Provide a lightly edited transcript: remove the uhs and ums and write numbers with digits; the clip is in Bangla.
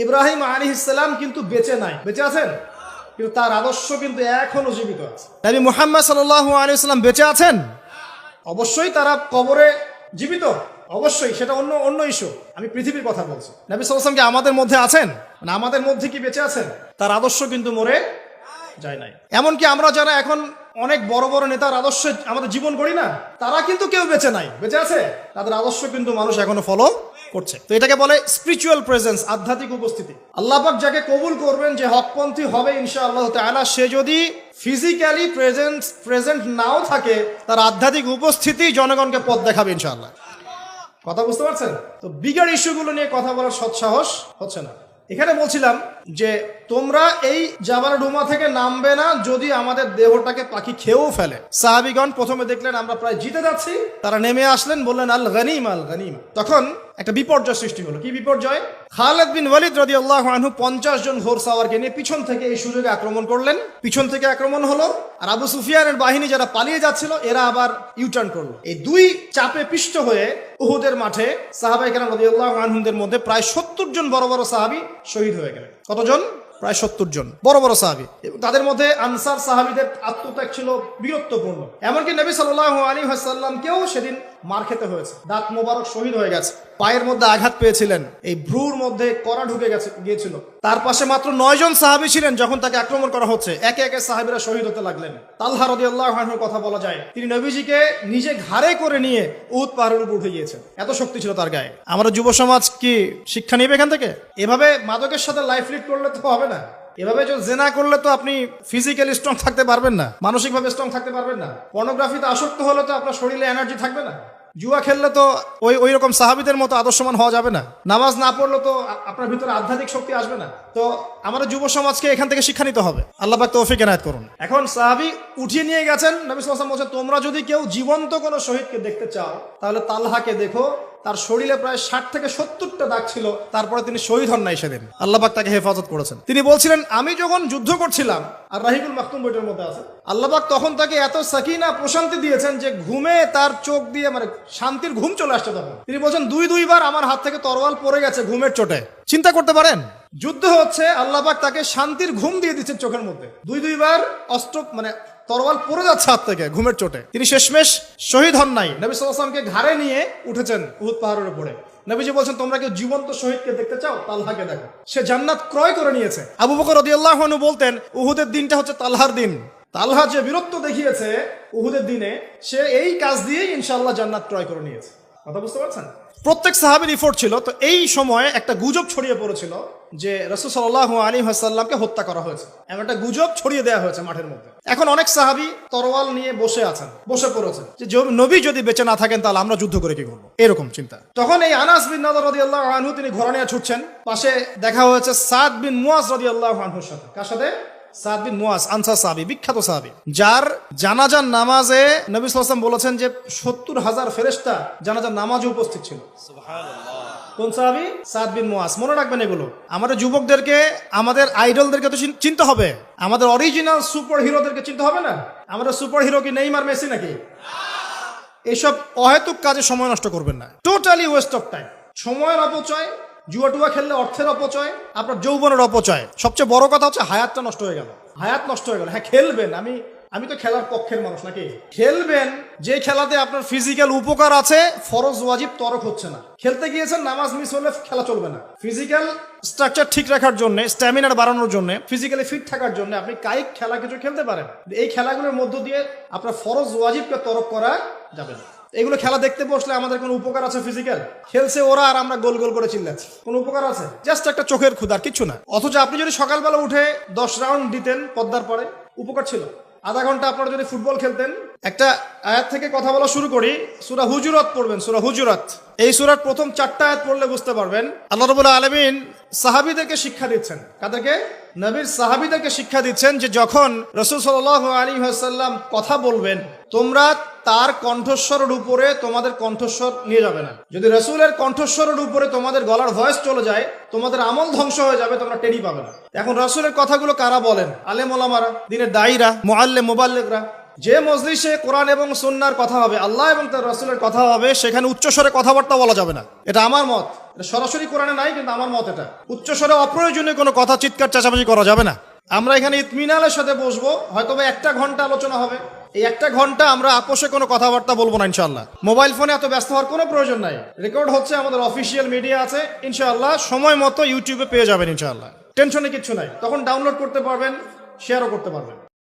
ইব্রাহিম আলাইহিস সালাম কিন্তু বেঁচে নাই, বেঁচে আছেন, কিন্তু তার আদর্শ কিন্তু এখনো জীবিত আছে। নবী মুহাম্মদ সাল্লাল্লাহু আলাইহি ওয়াসাল্লাম বেঁচে আছেন, অবশ্যই তারা কবরে জীবিত, অবশ্যই সেটা অন্য ইস্যু। আমি পৃথিবীর কথা বলছি। নবী সাল্লাল্লাহু আলাইহি ওয়াসাল্লাম কি আমাদের মধ্যে আছেন, মানে আমাদের মধ্যে কি বেঁচে আছেন? তার আদর্শ কিন্তু মরে যায় নাই। এমনকি আমরা যারা এখন অনেক বড় বড় নেতার আদর্শে আমাদের জীবন গড়ি না, তারা কিন্তু কেউ বেঁচে নাই, বেঁচে আছে, তাদের আদর্শ কিন্তু মানুষ এখনো ফলো করছে। তো এটাকে বলে স্পিরিচুয়াল প্রেজেন্স, আধ্যাত্মিক উপস্থিতি। আল্লাহ পাক যাকে কবুল করবেন, যে হকপন্থী হবে ইনশাআল্লাহ তাআলা, সে যদি ফিজিক্যালি প্রেজেন্ট নাও থাকে, তার আধ্যাত্মিক উপস্থিতি জনগণকে পথ দেখাবে ইনশাআল্লাহ। কথা বুঝতে পারছেন? তো বিগার ইস্যুগুলো নিয়ে কথা বলার সৎসাহস হচ্ছে না। এখানে বলছিলাম যে তোমরা এই জাবাল রুমা থেকে নামবে না যদি আমাদের দেহটাকে পাখি খেয়েও ফেলে। সাহাবীগণ প্রথমে দেখলেন আমরা প্রায় জিতে যাচ্ছি, তারা নেমে আসলেন, বললেন আল গনিমা আল গনিমা। তখন একটা বিপর্যয় সৃষ্টি হলো। কি বিপর্যয়? খালিদ বিন ওয়ালিদ রাদিয়াল্লাহু আনহু 50 জন ঘোর সাওয়ারকে নিয়ে পিছন থেকে এই সুযোগে আক্রমণ করলেন। পিছন থেকে আক্রমণ হলো, আর আবু সুফিয়ানের বাহিনী যারা পালিয়ে যাচ্ছিল এরা আবার ইউটার্ন করলো। এই দুই চাপে পিষ্ট হয়ে উহুদের মাঠে সাহাবায়ে কেরাম রাদিয়াল্লাহু আনহুদের মধ্যে প্রায় 70 জন বড় বড় সাহাবী শহীদ হয়ে গেলেন। কতজন? প্রায় 70 জন বড় বড় সাহাবী। এবং তাদের মধ্যে আনসার সাহাবীদের আত্মত্যাগ ছিল বীরত্বপূর্ণ। এমনকি নবী সাল্লাল্লাহু আলাইহি ওয়াসাল্লামকেও সেদিন মার খেতে হয়েছে, দাঁত মোবারক শহীদ হয়ে গেছে, পায়ের মধ্যে আঘাত পেয়েছিলেন, এই ভ্রুর মধ্যে কড়া ঢুকে গিয়েছিল। তার পাশে মাত্র 9 জন সাহাবী ছিলেন যখন তাকে আক্রমণ করা হচ্ছে। একে একে সাহাবীরা শহীদ হতে লাগলেন। তালহা রাদিয়াল্লাহু আনহুর কথা বলা যায়, তিনি নবীজিকে নিজে ঘাড়ে করে নিয়ে উহুদ পাহাড়ের উপর উঠে গিয়েছেন, এত শক্তি ছিল তার গায়ে। আমরা যুব সমাজ কি শিক্ষা নেবে এখান থেকে? এভাবে মাদকের সাথে লাইফ লিড করলে তো হবে না। এভাবে যদি জেনা করলে তো আপনি ফিজিক্যালি স্ট্রং থাকতে পারবেন না, মানসিকভাবে স্ট্রং থাকতে পারবেন না। পর্নোগ্রাফিতে আসক্ত হলে তো আপনার শরীরে এনার্জি থাকবে না। জুয়া খেললে তো ওই রকম সাহাবীদের মতো আদর্শমান হওয়া যাবে না। নামাজ না পড়লে তো আপনার ভিতরে আধ্যাত্মিক শক্তি আসবে না। তো আমাদের যুব সমাজকে এখান থেকে শিক্ষা নিতে হবে। আল্লাহ পাক তৌফিক এনায়েত করুন। এখন সাহাবী উঠিয়ে নিয়ে গেছেন। নবী সাল্লাল্লাহু আলাইহি ওয়াসাল্লাম বলেছেন, তোমরা যদি কেউ জীবন্ত কোনো শহীদকে দেখতে চাও তাহলে তালহাকে দেখো, তার শরীরে প্রায় 60 থেকে 70টা দাগ ছিল, তারপরে তিনি শহীদ হন নাই সেদিন। আল্লাহ পাক তাকে হেফাজত করেছেন। তিনি বলছিলেন, আমি যখন যুদ্ধ করছিলাম, আর রাহিকুল মাকতুম বইটার মধ্যে আছে, আল্লাহ পাক তখন তাকে এত সাকিনা প্রশান্তি দিয়েছেন যে ঘুমে তার চোখ দিয়ে মানে শান্তির ঘুম চলে আসছে। তখন তিনি বলছেন, দুইবার আমার হাত থেকে তরোয়াল পড়ে গেছে ঘুমের চোটে। চিন্তা করতে পারেন, যুদ্ধ হচ্ছে, আল্লাহ পাক তাকে শান্তির ঘুম দিয়ে দিচ্ছেন চোখের মধ্যে। দুইবার অস্ত্র মানে তরোয়াল পড়ে যাচ্ছে হাত থেকে ঘুমের চোটে। তিনি শেষমেশ শহীদ হন নাই। নবী সাল্লাল্লাহু আলাইহি ওয়াসাল্লামকে ঘাড়ে নিয়ে উঠেছেন উহুদ পাহাড়ের উপরে। নবীজি বলছেন, তোমরা কেউ জীবন্ত শহীদকে দেখতে চাও, তালহাকে দেখো, সে জান্নাত ক্রয় করে নিয়েছে। আবু বকর রাদিয়াল্লাহু আনহু বলতেন, উহুদের দিনটা হচ্ছে তালহার দিন। তালহা যে বীরত্ব দেখিয়েছে উহুদের দিনে, সে এই কাজ দিয়েই ইনশাআল্লাহ জান্নাত ক্রয় করে নিয়েছে। কথা বুঝতে পারছেন? প্রত্যেক সাহাবীর এফোর্ট ছিল। তো এই সময়ে একটা গুজব ছড়িয়ে পড়েছিল যে রাসূল সাল্লাল্লাহু আলাইহি ওয়াসাল্লামকে হত্যা করা হয়েছে। এমন একটা গুজব ছড়িয়ে দেওয়া হয়েছে মাঠের মধ্যে। এখন অনেক সাহাবী তরোয়াল নিয়ে বসে পড়েছেন যে নবী যদি বেঁচে না থাকেন তাহলে আমরা যুদ্ধ করে কি করবো, এরকম চিন্তা। তখন এই আনাস বিন নাদর রাদিয়াল্লাহু আনহু তিনি ঘোড়া নিয়ে ছুটছেন। পাশে দেখা হয়েছে সাদ বিন মুয়াজ রাদিয়াল্লাহু আনহুর সাথে। কার সাথে? সাদ বিন মুয়াজ, আনসার সাহাবী, বিখ্যাত সাহাবী, যার জানাজার নামাজে নবী সাল্লাল্লাহু আলাইহি ওয়াসাল্লাম বলেছেন যে 70,000 ফেরেশতা জানাজার নামাজে উপস্থিত ছিল। সুবহানাল্লাহ। কোন সাহাবী? সাদ বিন মুয়াজ। মনে রাখবেন এগুলো। আমাদের যুবকদেরকে, আমাদের আইডলদেরকে তো চিনতে হবে, আমাদের অরিজিনাল সুপার হিরোদেরকে চিনতে হবে না। আমাদের সুপার হিরো কি নেইমার, মেসি নাকি? এইসব অহেতুক কাজে সময় নষ্ট করবেন না। টোটালি ওয়েস্ট অফ টাইম, সময়ের অপচয়। জুয়া খেললে অর্থের অপচয়, আপনার যৌবনের অপচয়। সবচেয়ে বড় কথা হচ্ছে হায়াতটা নষ্ট হয়ে গেল। হায়াত নষ্ট হয়ে গেল। হ্যাঁ, খেলবেন, আমি তো খেলার পক্ষের মানুষ নাকি। খেলবেন যে খেলাতে আপনার ফিজিক্যাল উপকার আছে, ফরজ ওয়াজিব তরক হচ্ছে না। খেলতে গিয়েছেন, নামাজ মিস হলে খেলা চলবে না। ফিজিক্যাল স্ট্রাকচার ঠিক রাখার জন্য, স্ট্যামিনার বাড়ানোর জন্য, ফিজিক্যালি ফিট থাকার জন্য আপনি কায়িক খেলা কিছু খেলতে পারেন। এই খেলাগুলোর মধ্য দিয়ে আপনার ফরজ ওয়াজিবকে তরক করা যাবে না। এগুলো খেলা দেখতে বসলে আমাদের কোনো উপকার আছে? ফিজিক্যাল খেলছে ওরা আর আমরা গোল গোল করে চিল্লাচ্ছি, কোনো উপকার আছে? জাস্ট একটা চোখের ক্ষুধার, কিচ্ছু না। অথচ আপনি যদি সকালবেলা উঠে 10 রাউন্ড দিতেন পদ্মার পরে, উপকার ছিল। আধা ঘন্টা আপনারা যদি ফুটবল খেলতেন। একটা আয়াত থেকে কথা বলা শুরু করি। সূরা হুজুরাত পড়বেন, সূরা হুজুরাত। এই সূরার প্রথম 4টা আয়াত পড়লে বুঝতে পারবেন আল্লাহ রাব্বুল আলামিন সাহাবীদেরকে শিক্ষা দিচ্ছেন। কাদেরকে? নবীর সাহাবীদেরকে শিক্ষা দিচ্ছেন যে যখন রাসূল সাল্লাল্লাহু আলাইহি ওয়াসাল্লাম কথা বলবেন, তোমরা তার কণ্ঠস্বরের উপরে তোমাদের কণ্ঠস্বর নিয়ে যাবে না। যদি রাসূলের কণ্ঠস্বরের উপরে তোমাদের গলার ভয়েস চলে যায়, তোমাদের আমল ধ্বংস হয়ে যাবে, তোমরা টেরি পাবে না। এখন রাসূলের কথাগুলো কারা বলেন? আলেম ওলামারা, দ্বীনের দায়ীরা, মুআল্লিম মুবাল্লিগরা। যে মজলিসে কোরআন এবং সুন্নাহর কথা হবে, আল্লাহ এবং তার রাসূলের কথা হবে, সেখানে উচ্চস্বরে কথাবার্তা বলা যাবে না। এটা আমার মত। এটা সরাসরি কোরআনে নাই, কিন্তু আমার মত এটা। উচ্চস্বরে অপ্রয়োজনীয় কোনো কথা চিৎকার চেঁচামেচি করা যাবে না। আমরা এখানে ইতমিনালের সাথে বসবো, হয়তো 1 ঘন্টা আলোচনা হবে। এই 1 ঘন্টা আমরা আপোষে কোনো কথাবার্তা বলবো না ইনশাআল্লাহ। মোবাইল ফোনে এত ব্যস্ত হওয়ার কোনো প্রয়োজন নাই। রেকর্ড হচ্ছে, আমাদের অফিসিয়াল মিডিয়া আছে ইনশাআল্লাহ, সময় মতো ইউটিউবে পেয়ে যাবেন ইনশাআল্লাহ। টেনশনে কিচ্ছু নাই, তখন ডাউনলোড করতে পারবেন, শেয়ারও করতে পারবেন।